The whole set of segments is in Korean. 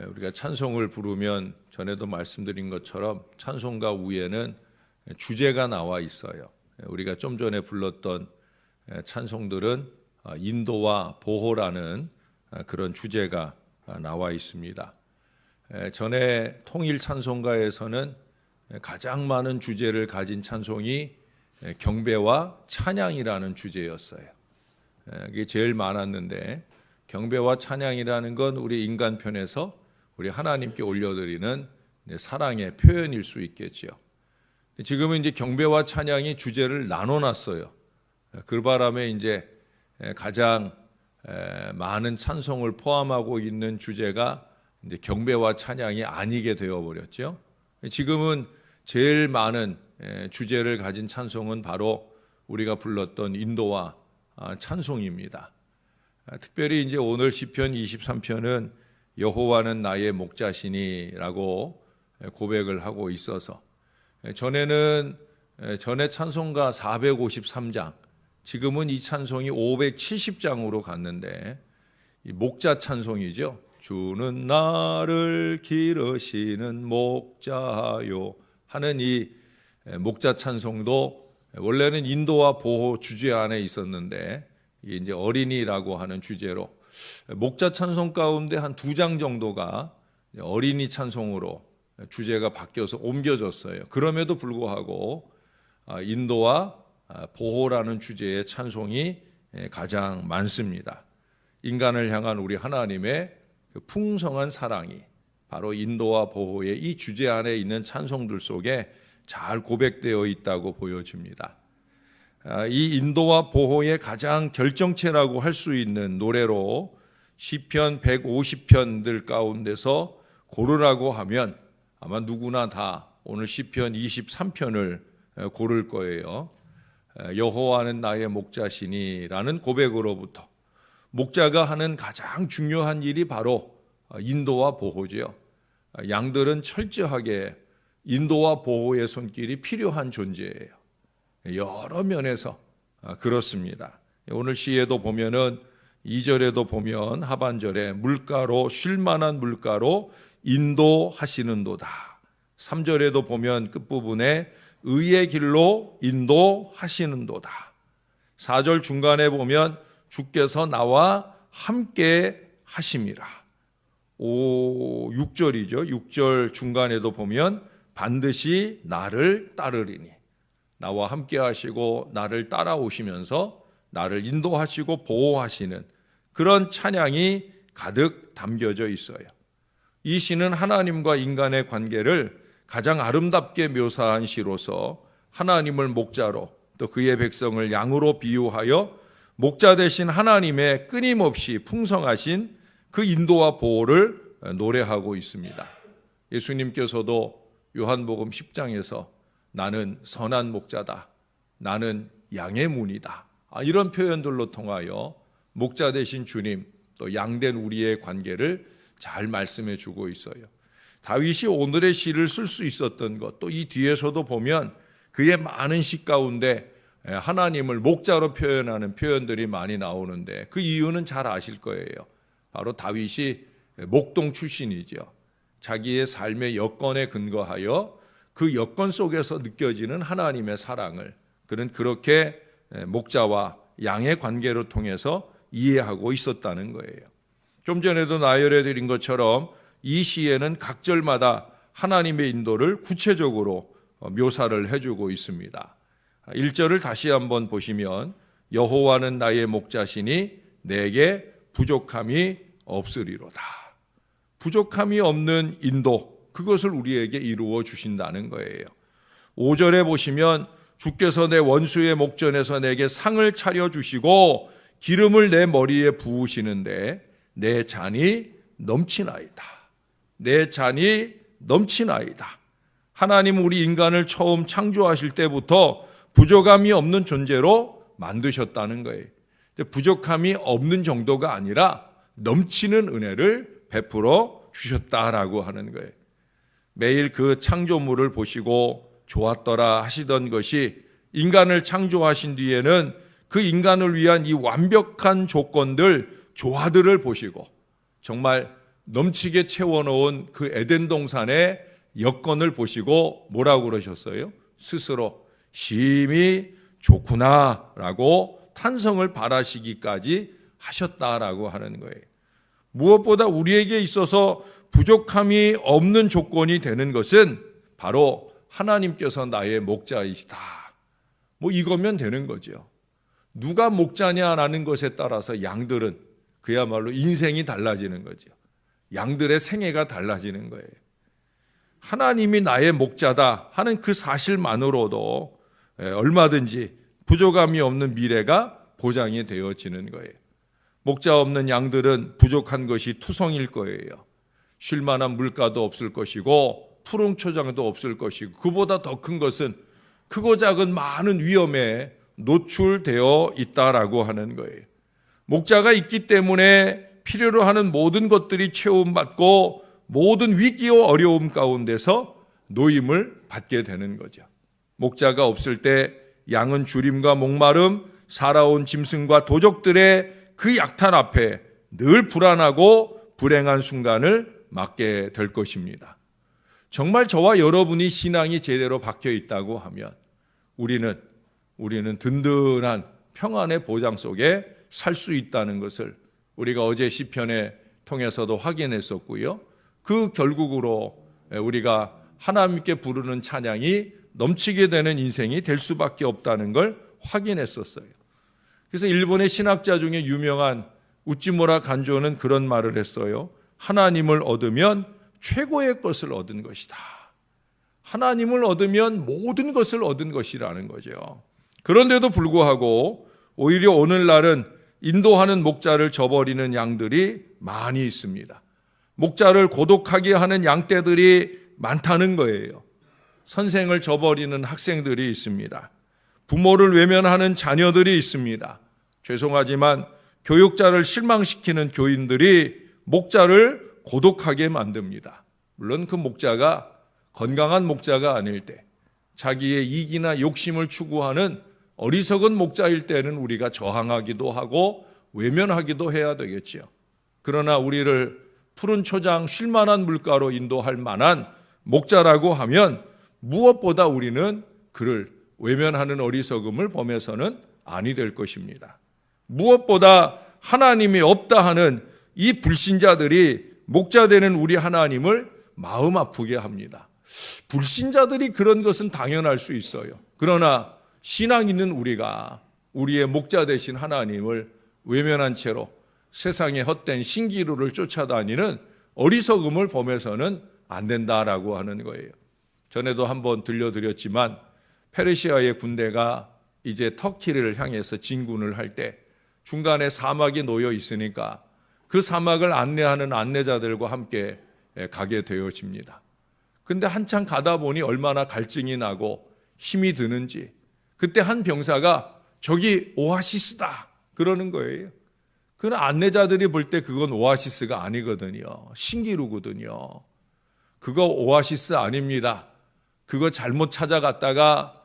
우리가 찬송을 부르면 전에도 말씀드린 것처럼 찬송가 위에는 주제가 나와 있어요. 우리가 좀 전에 불렀던 찬송들은 인도와 보호라는 그런 주제가 나와 있습니다. 전에 통일 찬송가에서는 가장 많은 주제를 가진 찬송이 경배와 찬양이라는 주제였어요. 이게 제일 많았는데 경배와 찬양이라는 건 우리 인간 편에서 우리 하나님께 올려드리는 사랑의 표현일 수 있겠죠. 지금은 이제 경배와 찬양이 주제를 나눠놨어요. 그 바람에 이제 가장 많은 찬송을 포함하고 있는 주제가 이제 경배와 찬양이 아니게 되어버렸죠. 지금은 제일 많은 주제를 가진 찬송은 바로 우리가 불렀던 인도와 찬송입니다. 특별히 이제 오늘 시편 23편은 여호와는 나의 목자시니라고 고백을 하고 있어서 전에 찬송가 453장, 지금은 이 찬송이 570장으로 갔는데 이 목자 찬송이죠. 주는 나를 기르시는 목자요 하는 이 목자 찬송도 원래는 인도와 보호 주제 안에 있었는데 이제 어린이라고 하는 주제로 목자 찬송 가운데 한 2장 정도가 어린이 찬송으로 주제가 바뀌어서 옮겨졌어요. 그럼에도 불구하고 인도와 보호라는 주제의 찬송이 가장 많습니다. 인간을 향한 우리 하나님의 그 풍성한 사랑이 바로 인도와 보호의 이 주제 안에 있는 찬송들 속에 잘 고백되어 있다고 보여집니다. 이 인도와 보호의 가장 결정체라고 할 수 있는 노래로 시편 150편들 가운데서 고르라고 하면 아마 누구나 다 오늘 시편 23편을 고를 거예요. 여호와는 나의 목자시니라는 고백으로부터 목자가 하는 가장 중요한 일이 바로 인도와 보호죠. 양들은 철저하게 인도와 보호의 손길이 필요한 존재예요. 여러 면에서 그렇습니다. 오늘 시에도 보면은 2절에도 보면 하반절에 물가로 쉴만한 물가로 인도하시는도다. 3절에도 보면 끝부분에 의의 길로 인도하시는도다. 4절 중간에 보면 주께서 나와 함께 하심이라. 6절이죠. 6절 중간에도 보면 반드시 나를 따르리니. 나와 함께 하시고 나를 따라오시면서 나를 인도하시고 보호하시는 그런 찬양이 가득 담겨져 있어요. 이 시는 하나님과 인간의 관계를 가장 아름답게 묘사한 시로서 하나님을 목자로 또 그의 백성을 양으로 비유하여 목자 되신 하나님의 끊임없이 풍성하신 그 인도와 보호를 노래하고 있습니다. 예수님께서도 요한복음 10장에서 나는 선한 목자다, 나는 양의 문이다, 이런 표현들로 통하여 목자 되신 주님 또 양된 우리의 관계를 잘 말씀해 주고 있어요. 다윗이 오늘의 시를 쓸 수 있었던 것, 또 이 뒤에서도 보면 그의 많은 시 가운데 하나님을 목자로 표현하는 표현들이 많이 나오는데 그 이유는 잘 아실 거예요. 바로 다윗이 목동 출신이죠. 자기의 삶의 여건에 근거하여 그 여건 속에서 느껴지는 하나님의 사랑을 그는 그렇게 목자와 양의 관계로 통해서 이해하고 있었다는 거예요. 좀 전에도 나열해 드린 것처럼 이 시에는 각 절마다 하나님의 인도를 구체적으로 묘사를 해주고 있습니다. 1절을 다시 한번 보시면 여호와는 나의 목자시니 내게 부족함이 없으리로다. 부족함이 없는 인도, 그것을 우리에게 이루어 주신다는 거예요. 5절에 보시면 주께서 내 원수의 목전에서 내게 상을 차려주시고 기름을 내 머리에 부으시는데 내 잔이 넘치나이다. 내 잔이 넘치나이다. 하나님 우리 인간을 처음 창조하실 때부터 부족함이 없는 존재로 만드셨다는 거예요. 부족함이 없는 정도가 아니라 넘치는 은혜를 베풀어 주셨다라고 하는 거예요. 매일 그 창조물을 보시고 좋았더라 하시던 것이 인간을 창조하신 뒤에는 그 인간을 위한 이 완벽한 조건들, 조화들을 보시고 정말 넘치게 채워놓은 그 에덴 동산의 여건을 보시고 뭐라고 그러셨어요? 스스로 심히 좋구나라고 탄성을 발하시기까지 하셨다라고 하는 거예요. 무엇보다 우리에게 있어서 부족함이 없는 조건이 되는 것은 바로 하나님께서 나의 목자이시다. 뭐 이거면 되는 거죠. 누가 목자냐라는 것에 따라서 양들은 그야말로 인생이 달라지는 거죠. 양들의 생애가 달라지는 거예요. 하나님이 나의 목자다 하는 그 사실만으로도 얼마든지 부족함이 없는 미래가 보장이 되어지는 거예요. 목자 없는 양들은 부족한 것이 투성일 거예요. 쉴 만한 물가도 없을 것이고 푸른 초장도 없을 것이고 그보다 더 큰 것은 크고 작은 많은 위험에 노출되어 있다라고 하는 거예요. 목자가 있기 때문에 필요로 하는 모든 것들이 채움받고 모든 위기와 어려움 가운데서 노임을 받게 되는 거죠. 목자가 없을 때 양은 주림과 목마름, 살아온 짐승과 도적들의 그 약탈 앞에 늘 불안하고 불행한 순간을 맞게 될 것입니다. 정말 저와 여러분이 신앙이 제대로 박혀 있다고 하면 우리는 든든한 평안의 보장 속에 살 수 있다는 것을 우리가 어제 시편에 통해서도 확인했었고요. 그 결국으로 우리가 하나님께 부르는 찬양이 넘치게 되는 인생이 될 수밖에 없다는 걸 확인했었어요. 그래서 일본의 신학자 중에 유명한 우찌무라 간조는 그런 말을 했어요. 하나님을 얻으면 최고의 것을 얻은 것이다. 하나님을 얻으면 모든 것을 얻은 것이라는 거죠. 그런데도 불구하고 오히려 오늘날은 인도하는 목자를 저버리는 양들이 많이 있습니다. 목자를 고독하게 하는 양떼들이 많다는 거예요. 선생을 저버리는 학생들이 있습니다. 부모를 외면하는 자녀들이 있습니다. 죄송하지만 교육자를 실망시키는 교인들이 목자를 고독하게 만듭니다. 물론 그 목자가 건강한 목자가 아닐 때, 자기의 이기나 욕심을 추구하는 어리석은 목자일 때는 우리가 저항하기도 하고 외면하기도 해야 되겠지요. 그러나 우리를 푸른 초장 쉴만한 물가로 인도할 만한 목자라고 하면 무엇보다 우리는 그를 외면하는 어리석음을 범해서는 아니 될 것입니다. 무엇보다 하나님이 없다 하는 이 불신자들이 목자 되는 우리 하나님을 마음 아프게 합니다. 불신자들이 그런 것은 당연할 수 있어요. 그러나 신앙 있는 우리가 우리의 목자 되신 하나님을 외면한 채로 세상의 헛된 신기루를 쫓아다니는 어리석음을 범해서는 안 된다라고 하는 거예요. 전에도 한번 들려드렸지만 페르시아의 군대가 이제 터키를 향해서 진군을 할 때 중간에 사막이 놓여 있으니까 그 사막을 안내하는 안내자들과 함께 가게 되어집니다. 근데 한참 가다 보니 얼마나 갈증이 나고 힘이 드는지 그때 한 병사가 저기 오아시스다 그러는 거예요. 그 안내자들이 볼 때 그건 오아시스가 아니거든요. 신기루거든요. 그거 오아시스 아닙니다. 그거 잘못 찾아갔다가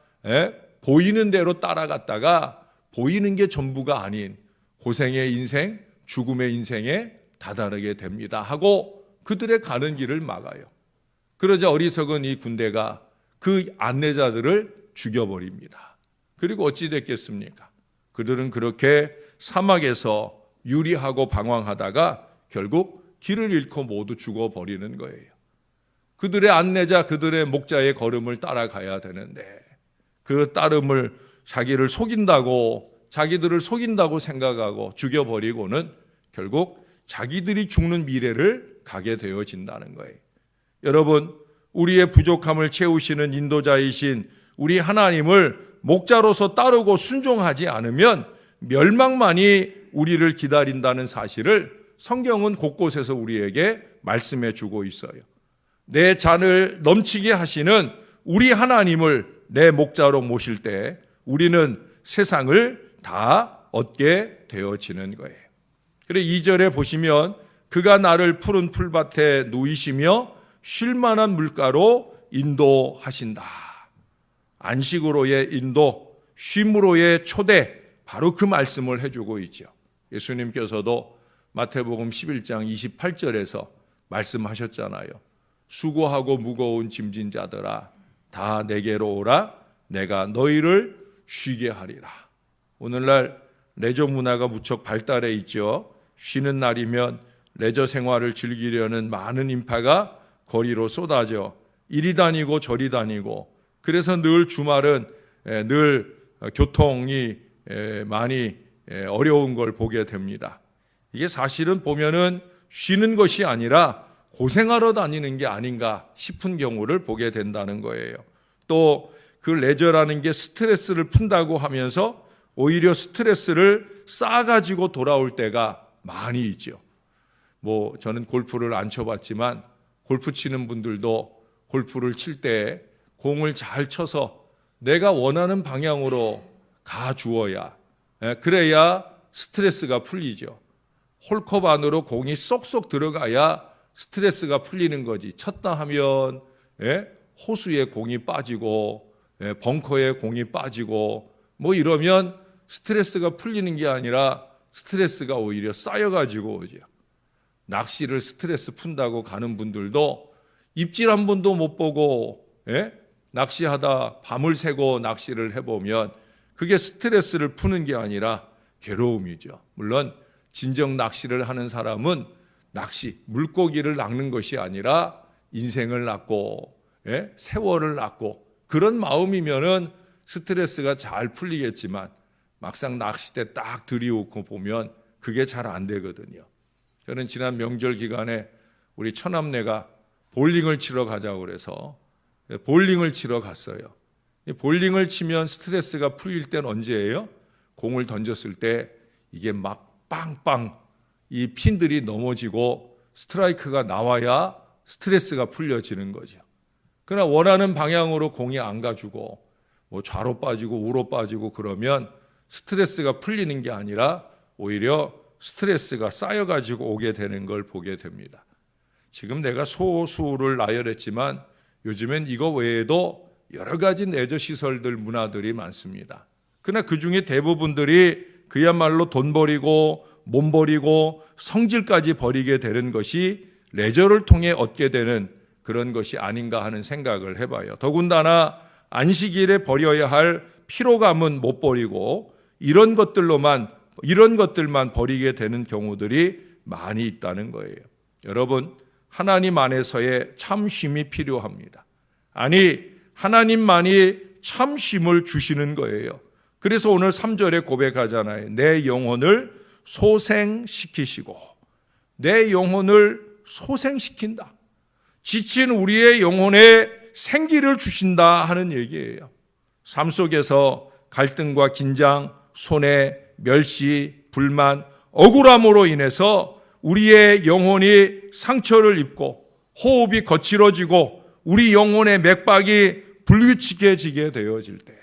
보이는 대로 따라갔다가 보이는 게 전부가 아닌 고생의 인생, 죽음의 인생에 다다르게 됩니다 하고 그들의 가는 길을 막아요. 그러자 어리석은 이 군대가 그 안내자들을 죽여버립니다. 그리고 어찌 됐겠습니까? 그들은 그렇게 사막에서 유리하고 방황하다가 결국 길을 잃고 모두 죽어버리는 거예요. 그들의 안내자, 그들의 목자의 걸음을 따라가야 되는데 그 따름을 자기들을 속인다고 생각하고 죽여버리고는 결국 자기들이 죽는 미래를 가게 되어진다는 거예요. 여러분, 우리의 부족함을 채우시는 인도자이신 우리 하나님을 목자로서 따르고 순종하지 않으면 멸망만이 우리를 기다린다는 사실을 성경은 곳곳에서 우리에게 말씀해 주고 있어요. 내 잔을 넘치게 하시는 우리 하나님을 내 목자로 모실 때 우리는 세상을 다 얻게 되어지는 거예요. 그래서 2절에 보시면 그가 나를 푸른 풀밭에 누이시며 쉴만한 물가로 인도하신다. 안식으로의 인도, 쉼으로의 초대, 바로 그 말씀을 해주고 있죠. 예수님께서도 마태복음 11장 28절에서 말씀하셨잖아요. 수고하고 무거운 짐진 자들아 다 내게로 오라 내가 너희를 쉬게 하리라. 오늘날 레저 문화가 무척 발달해 있죠. 쉬는 날이면 레저 생활을 즐기려는 많은 인파가 거리로 쏟아져 이리 다니고 저리 다니고, 그래서 늘 주말은 늘 교통이 많이 어려운 걸 보게 됩니다. 이게 사실은 보면은 쉬는 것이 아니라 고생하러 다니는 게 아닌가 싶은 경우를 보게 된다는 거예요. 또 그 레저라는 게 스트레스를 푼다고 하면서 오히려 스트레스를 쌓아가지고 돌아올 때가 많이 있죠. 저는 골프를 안 쳐봤지만 골프 치는 분들도 골프를 칠 때 공을 잘 쳐서 내가 원하는 방향으로 가 주어야, 그래야 스트레스가 풀리죠. 홀컵 안으로 공이 쏙쏙 들어가야 스트레스가 풀리는 거지. 쳤다 하면 호수에 공이 빠지고 벙커에 공이 빠지고 이러면 스트레스가 풀리는 게 아니라 스트레스가 오히려 쌓여가지고 오죠. 낚시를 스트레스 푼다고 가는 분들도 입질 한 번도 못 보고 낚시하다 밤을 새고 낚시를 해보면 그게 스트레스를 푸는 게 아니라 괴로움이죠. 물론 진정 낚시를 하는 사람은 물고기를 낚는 것이 아니라 인생을 낚고 세월을 낚고 그런 마음이면은 스트레스가 잘 풀리겠지만 막상 낚싯대 딱 들이놓고 보면 그게 잘 안 되거든요. 저는 지난 명절 기간에 우리 처남네가 볼링을 치러 가자고 그래서 볼링을 치러 갔어요. 볼링을 치면 스트레스가 풀릴 때는 언제예요? 공을 던졌을 때 이게 막 빵빵 이 핀들이 넘어지고 스트라이크가 나와야 스트레스가 풀려지는 거죠. 그러나 원하는 방향으로 공이 안 가주고 좌로 빠지고 우로 빠지고 그러면 스트레스가 풀리는 게 아니라 오히려 스트레스가 쌓여가지고 오게 되는 걸 보게 됩니다. 지금 내가 소수를 나열했지만 요즘엔 이거 외에도 여러 가지 레저 시설들 문화들이 많습니다. 그러나 그중에 대부분들이 그야말로 돈 버리고 몸 버리고 성질까지 버리게 되는 것이 레저를 통해 얻게 되는 그런 것이 아닌가 하는 생각을 해봐요. 더군다나 안식일에 버려야 할 피로감은 못 버리고 이런 것들만 버리게 되는 경우들이 많이 있다는 거예요. 여러분, 하나님 안에서의 참 쉼이 필요합니다. 아니, 하나님만이 참 쉼을 주시는 거예요. 그래서 오늘 3절에 고백하잖아요. 내 영혼을 소생시키시고, 내 영혼을 소생시킨다. 지친 우리의 영혼에 생기를 주신다 하는 얘기예요. 삶 속에서 갈등과 긴장, 손해, 멸시, 불만, 억울함으로 인해서 우리의 영혼이 상처를 입고 호흡이 거칠어지고 우리 영혼의 맥박이 불규칙해지게 되어질 때,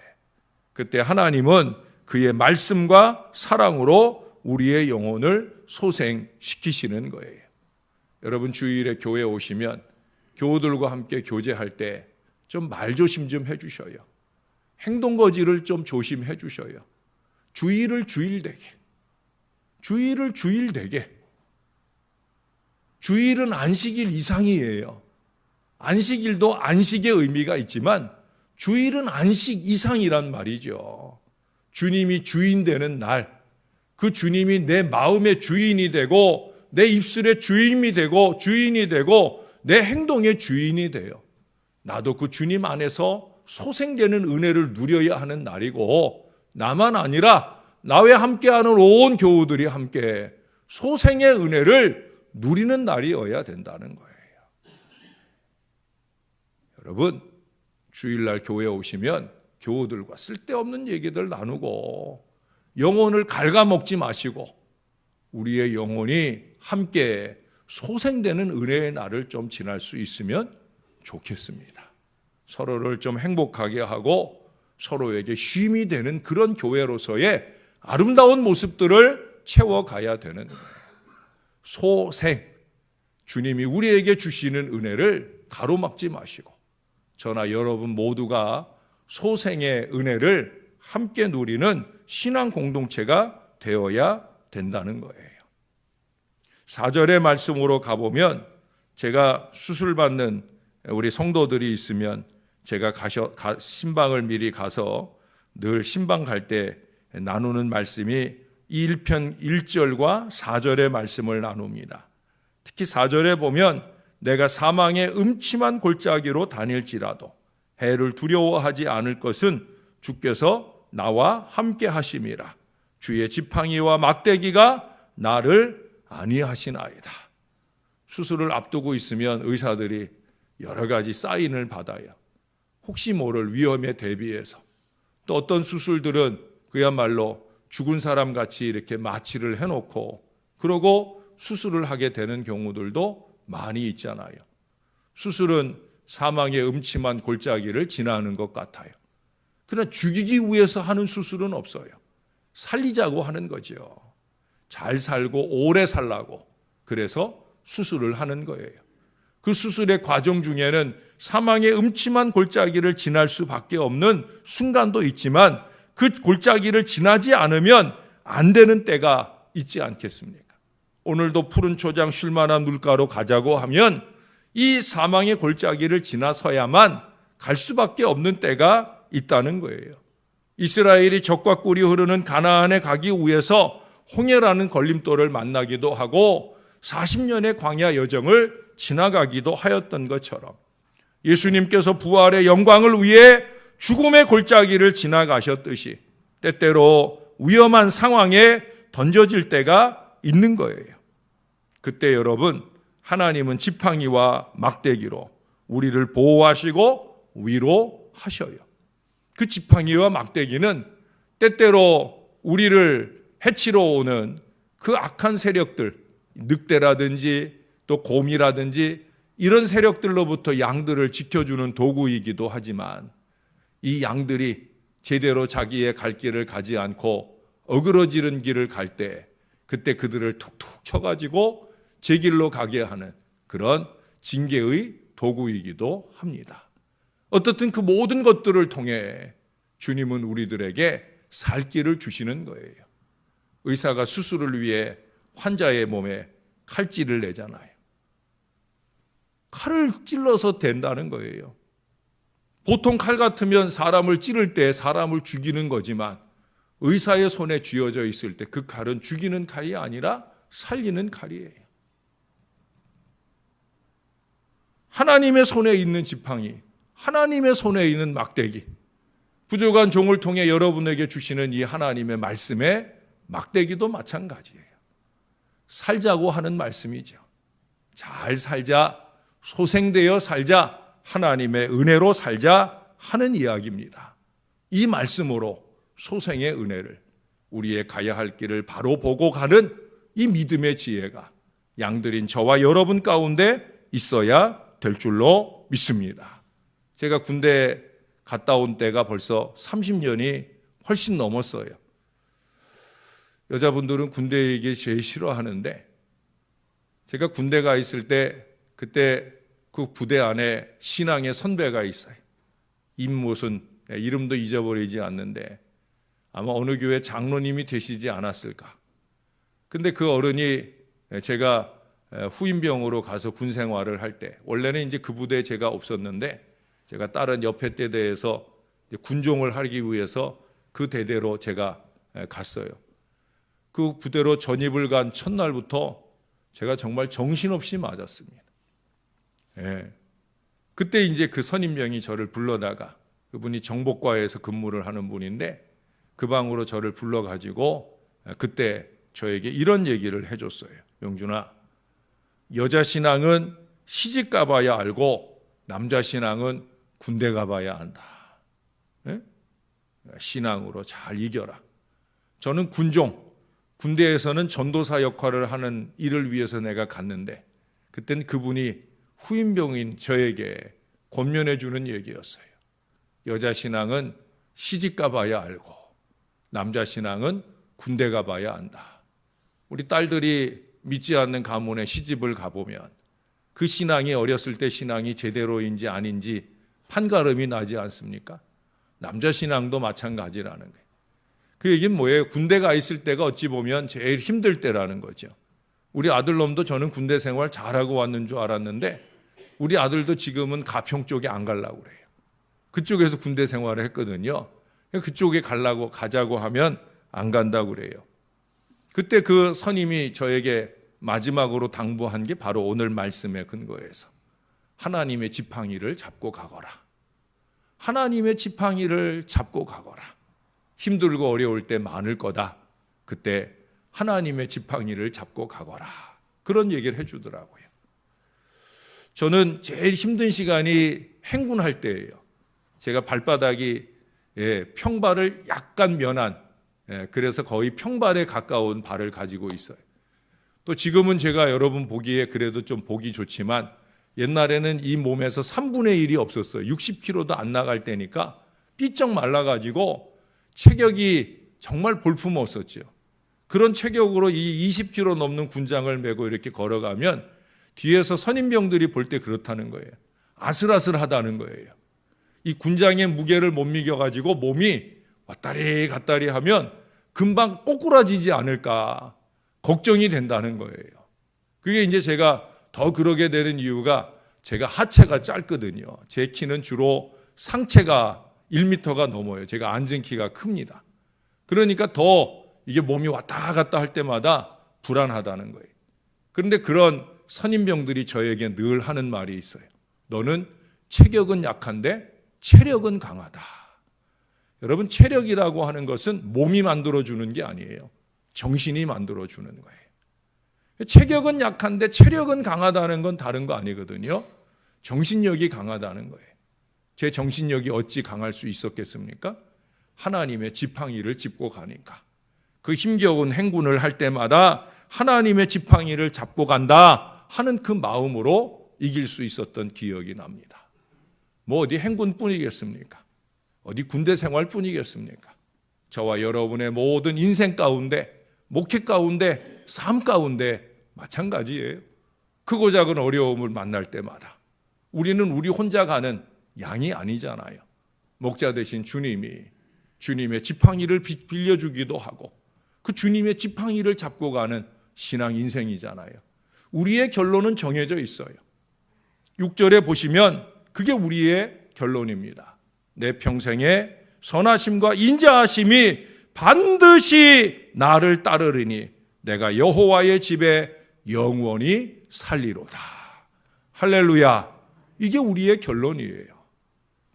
그때 하나님은 그의 말씀과 사랑으로 우리의 영혼을 소생시키시는 거예요. 여러분, 주일에 교회에 오시면 교우들과 함께 교제할 때 좀 말조심 좀 해주셔요. 행동거지를 좀 조심해 주셔요. 주일을 주일되게, 주일을 주일되게. 주일은 안식일 이상이에요. 안식일도 안식의 의미가 있지만 주일은 안식 이상이란 말이죠. 주님이 주인 되는 날, 그 주님이 내 마음의 주인이 되고 내 입술의 주인이 되고 내 행동의 주인이 돼요. 나도 그 주님 안에서 소생되는 은혜를 누려야 하는 날이고, 나만 아니라 나와 함께하는 온 교우들이 함께 소생의 은혜를 누리는 날이어야 된다는 거예요. 여러분, 주일날 교회에 오시면 교우들과 쓸데없는 얘기들 나누고 영혼을 갉아먹지 마시고 우리의 영혼이 함께 소생되는 은혜의 날을 좀 지날 수 있으면 좋겠습니다. 서로를 좀 행복하게 하고 서로에게 쉼이 되는 그런 교회로서의 아름다운 모습들을 채워가야 되는 거예요. 소생, 주님이 우리에게 주시는 은혜를 가로막지 마시고 저나 여러분 모두가 소생의 은혜를 함께 누리는 신앙 공동체가 되어야 된다는 거예요. 4절의 말씀으로 가보면 제가 수술받는 우리 성도들이 있으면 제가 신방을 미리 가서 늘 신방 갈 때 나누는 말씀이 1편 1절과 4절의 말씀을 나눕니다. 특히 4절에 보면 내가 사망의 음침한 골짜기로 다닐지라도 해를 두려워하지 않을 것은 주께서 나와 함께 하심이라. 주의 지팡이와 막대기가 나를 안위하시나이다. 수술을 앞두고 있으면 의사들이 여러 가지 사인을 받아요. 혹시 모를 위험에 대비해서. 또 어떤 수술들은 그야말로 죽은 사람 같이 이렇게 마취를 해놓고 그러고 수술을 하게 되는 경우들도 많이 있잖아요. 수술은 사망의 음침한 골짜기를 지나는 것 같아요. 그러나 죽이기 위해서 하는 수술은 없어요. 살리자고 하는 거죠. 잘 살고 오래 살라고. 그래서 수술을 하는 거예요. 그 수술의 과정 중에는 사망의 음침한 골짜기를 지날 수밖에 없는 순간도 있지만 그 골짜기를 지나지 않으면 안 되는 때가 있지 않겠습니까? 오늘도 푸른 초장 쉴 만한 물가로 가자고 하면 이 사망의 골짜기를 지나서야만 갈 수밖에 없는 때가 있다는 거예요. 이스라엘이 적과 꿀이 흐르는 가나안에 가기 위해서 홍해라는 걸림돌을 만나기도 하고 40년의 광야 여정을 지나가기도 하였던 것처럼 예수님께서 부활의 영광을 위해 죽음의 골짜기를 지나가셨듯이 때때로 위험한 상황에 던져질 때가 있는 거예요. 그때 여러분, 하나님은 지팡이와 막대기로 우리를 보호하시고 위로하셔요. 그 지팡이와 막대기는 때때로 우리를 해치러 오는 그 악한 세력들, 늑대라든지 또 곰이라든지 이런 세력들로부터 양들을 지켜주는 도구이기도 하지만 이 양들이 제대로 자기의 갈 길을 가지 않고 어그러지는 길을 갈 때 그때 그들을 툭툭 쳐가지고 제 길로 가게 하는 그런 징계의 도구이기도 합니다. 어떻든 그 모든 것들을 통해 주님은 우리들에게 살 길을 주시는 거예요. 의사가 수술을 위해 환자의 몸에 칼질을 내잖아요. 칼을 찔러서 된다는 거예요. 보통 칼 같으면 사람을 찌를 때 사람을 죽이는 거지만 의사의 손에 쥐어져 있을 때 그 칼은 죽이는 칼이 아니라 살리는 칼이에요. 하나님의 손에 있는 지팡이, 하나님의 손에 있는 막대기, 부족한 종을 통해 여러분에게 주시는 이 하나님의 말씀의 막대기도 마찬가지예요. 살자고 하는 말씀이죠. 잘 살자, 소생되어 살자, 하나님의 은혜로 살자 하는 이야기입니다. 이 말씀으로 소생의 은혜를, 우리의 가야 할 길을 바로 보고 가는 이 믿음의 지혜가 양들인 저와 여러분 가운데 있어야 될 줄로 믿습니다. 제가 군대 갔다 온 때가 벌써 30년이 훨씬 넘었어요. 여자분들은 군대 얘기 제일 싫어하는데 제가 군대 가 있을 때 그때 그 부대 안에 신앙의 선배가 있어요. 임무슨 이름도 잊어버리지 않는데 아마 어느 교회 장로님이 되시지 않았을까. 근데 그 어른이 제가 후임병으로 가서 군 생활을 할 때 원래는 이제 그 부대에 제가 없었는데 제가 다른 옆에 대대에서 군종을 하기 위해서 그 대대로 제가 갔어요. 그 부대로 전입을 간 첫날부터 제가 정말 정신없이 맞았습니다. 예. 그때 이제 그 선임병이 저를 불러다가 그분이 정복과에서 근무를 하는 분인데 그 방으로 저를 불러가지고 그때 저에게 이런 얘기를 해줬어요. 명준아, 여자 신앙은 시집 가봐야 알고 남자 신앙은 군대 가봐야 안다. 예? 신앙으로 잘 이겨라. 저는 군종, 군대에서는 전도사 역할을 하는 일을 위해서 내가 갔는데 그때는 그분이 후임병인 저에게 권면해 주는 얘기였어요. 여자 신앙은 시집 가봐야 알고 남자 신앙은 군대 가봐야 안다. 우리 딸들이 믿지 않는 가문에 시집을 가보면 그 신앙이 어렸을 때 신앙이 제대로인지 아닌지 판가름이 나지 않습니까? 남자 신앙도 마찬가지라는 거예요. 그 얘기는 뭐예요? 군대 가 있을 때가 어찌 보면 제일 힘들 때라는 거죠. 우리 아들놈도 저는 군대 생활 잘하고 왔는 줄 알았는데 우리 아들도 지금은 가평 쪽에 안 가려고 그래요. 그쪽에서 군대 생활을 했거든요. 그쪽에 가자고 하면 안 간다고 그래요. 그때 그 선임이 저에게 마지막으로 당부한 게 바로 오늘 말씀에 근거해서 하나님의 지팡이를 잡고 가거라. 하나님의 지팡이를 잡고 가거라. 힘들고 어려울 때 많을 거다. 그때 하나님의 지팡이를 잡고 가거라. 그런 얘기를 해주더라고요. 저는 제일 힘든 시간이 행군할 때예요. 제가 발바닥이 평발을 약간 면한, 그래서 거의 평발에 가까운 발을 가지고 있어요. 또 지금은 제가 여러분 보기에 그래도 좀 보기 좋지만 옛날에는 이 몸에서 3분의 1이 없었어요. 60kg도 안 나갈 때니까 삐쩍 말라가지고 체격이 정말 볼품없었죠. 그런 체격으로 이 20kg 넘는 군장을 메고 이렇게 걸어가면 뒤에서 선임병들이 볼 때 그렇다는 거예요. 아슬아슬하다는 거예요. 이 군장의 무게를 못 이겨가지고 몸이 왔다리 갔다리 하면 금방 꼬꾸라지지 않을까 걱정이 된다는 거예요. 그게 이제 제가 더 그러게 되는 이유가 제가 하체가 짧거든요. 제 키는 주로 상체가 1m가 넘어요. 제가 앉은 키가 큽니다. 그러니까 더 이게 몸이 왔다 갔다 할 때마다 불안하다는 거예요. 그런데 그런 선임병들이 저에게 늘 하는 말이 있어요. 너는 체격은 약한데 체력은 강하다. 여러분, 체력이라고 하는 것은 몸이 만들어주는 게 아니에요. 정신이 만들어주는 거예요. 체격은 약한데 체력은 강하다는 건 다른 거 아니거든요. 정신력이 강하다는 거예요. 제 정신력이 어찌 강할 수 있었겠습니까? 하나님의 지팡이를 짚고 가니까. 그 힘겨운 행군을 할 때마다 하나님의 지팡이를 잡고 간다 하는 그 마음으로 이길 수 있었던 기억이 납니다. 뭐 어디 행군뿐이겠습니까? 어디 군대 생활뿐이겠습니까? 저와 여러분의 모든 인생 가운데, 목회 가운데, 삶 가운데 마찬가지예요. 크고 작은 어려움을 만날 때마다 우리는 우리 혼자 가는 양이 아니잖아요. 목자 되신 주님이 주님의 지팡이를 빌려주기도 하고 그 주님의 지팡이를 잡고 가는 신앙 인생이잖아요. 우리의 결론은 정해져 있어요. 6절에 보시면 그게 우리의 결론입니다. 내 평생에 선하심과 인자하심이 반드시 나를 따르리니 내가 여호와의 집에 영원히 살리로다. 할렐루야. 이게 우리의 결론이에요.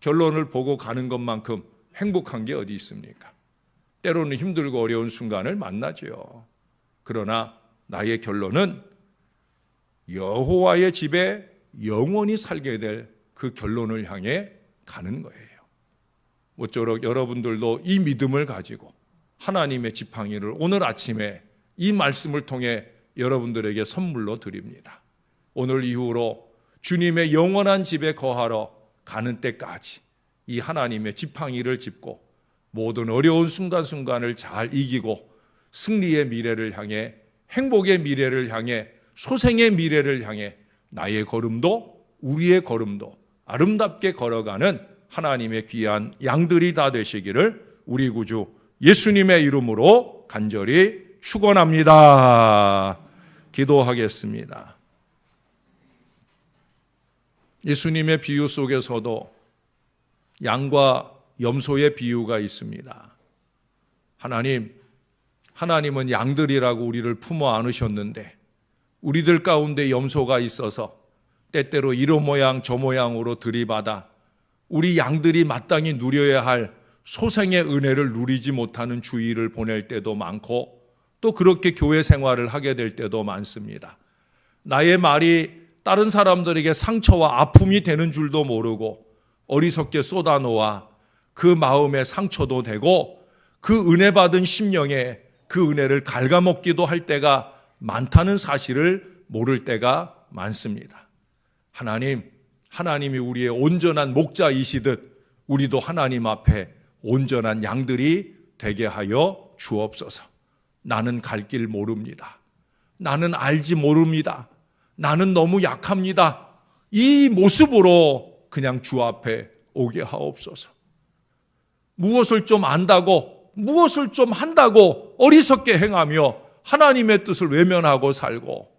결론을 보고 가는 것만큼 행복한 게 어디 있습니까? 때로는 힘들고 어려운 순간을 만나죠. 그러나 나의 결론은 여호와의 집에 영원히 살게 될 그 결론을 향해 가는 거예요. 모쪼록 여러분들도 이 믿음을 가지고 하나님의 지팡이를 오늘 아침에 이 말씀을 통해 여러분들에게 선물로 드립니다. 오늘 이후로 주님의 영원한 집에 거하러 가는 때까지 이 하나님의 지팡이를 짚고 모든 어려운 순간순간을 잘 이기고 승리의 미래를 향해, 행복의 미래를 향해, 소생의 미래를 향해 나의 걸음도 우리의 걸음도 아름답게 걸어가는 하나님의 귀한 양들이 다 되시기를 우리 구주 예수님의 이름으로 간절히 축원합니다. 기도하겠습니다. 예수님의 비유 속에서도 양과 염소의 비유가 있습니다. 하나님은 양들이라고 우리를 품어 안으셨는데 우리들 가운데 염소가 있어서 때때로 이러 모양 저 모양으로 들이받아 우리 양들이 마땅히 누려야 할 소생의 은혜를 누리지 못하는 주일을 보낼 때도 많고 또 그렇게 교회 생활을 하게 될 때도 많습니다. 나의 말이 다른 사람들에게 상처와 아픔이 되는 줄도 모르고 어리석게 쏟아놓아 그 마음에 상처도 되고 그 은혜 받은 심령에 그 은혜를 갉아먹기도 할 때가 많다는 사실을 모를 때가 많습니다. 하나님이 우리의 온전한 목자이시듯 우리도 하나님 앞에 온전한 양들이 되게 하여 주옵소서. 나는 갈 길 모릅니다. 나는 알지 모릅니다. 나는 너무 약합니다. 이 모습으로 그냥 주 앞에 오게 하옵소서. 무엇을 좀 안다고, 무엇을 좀 한다고 어리석게 행하며 하나님의 뜻을 외면하고 살고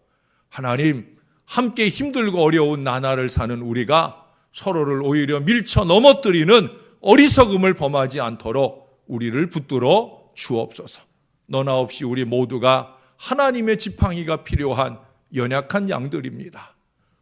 하나님, 함께 힘들고 어려운 나날을 사는 우리가 서로를 오히려 밀쳐 넘어뜨리는 어리석음을 범하지 않도록 우리를 붙들어 주옵소서. 너나 없이 우리 모두가 하나님의 지팡이가 필요한 연약한 양들입니다.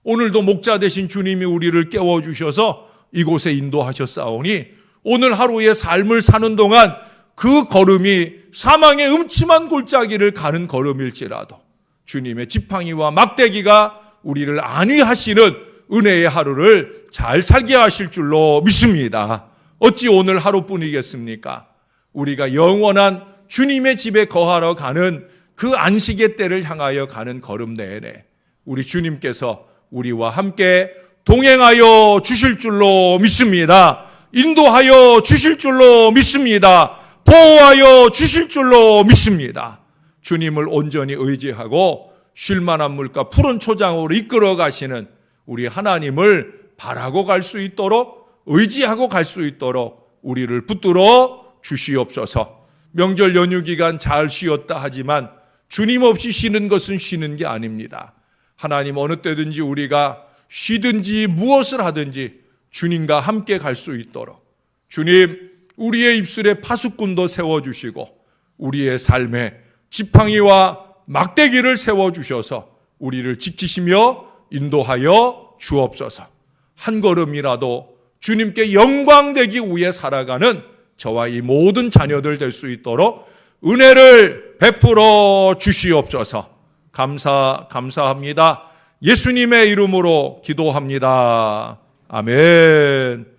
오늘도 목자 되신 주님이 우리를 깨워주셔서 이곳에 인도하셨사오니 오늘 하루의 삶을 사는 동안 그 걸음이 사망의 음침한 골짜기를 가는 걸음일지라도 주님의 지팡이와 막대기가 우리를 안위하시는 은혜의 하루를 잘 살게 하실 줄로 믿습니다. 어찌 오늘 하루뿐이겠습니까? 우리가 영원한 주님의 집에 거하러 가는 그 안식의 때를 향하여 가는 걸음 내내 우리 주님께서 우리와 함께 동행하여 주실 줄로 믿습니다. 인도하여 주실 줄로 믿습니다. 보호하여 주실 줄로 믿습니다. 주님을 온전히 의지하고 쉴만한 물가 푸른 초장으로 이끌어 가시는 우리 하나님을 바라고 갈 수 있도록, 의지하고 갈 수 있도록 우리를 붙들어 주시옵소서. 명절 연휴 기간 잘 쉬었다 하지만 주님 없이 쉬는 것은 쉬는 게 아닙니다. 하나님, 어느 때든지 우리가 쉬든지 무엇을 하든지 주님과 함께 갈 수 있도록 주님, 우리의 입술에 파수꾼도 세워주시고 우리의 삶에 지팡이와 막대기를 세워주셔서 우리를 지키시며 인도하여 주옵소서. 한 걸음이라도 주님께 영광되기 위해 살아가는 저와 이 모든 자녀들 될 수 있도록 은혜를 베풀어 주시옵소서. 감사합니다. 예수님의 이름으로 기도합니다. 아멘.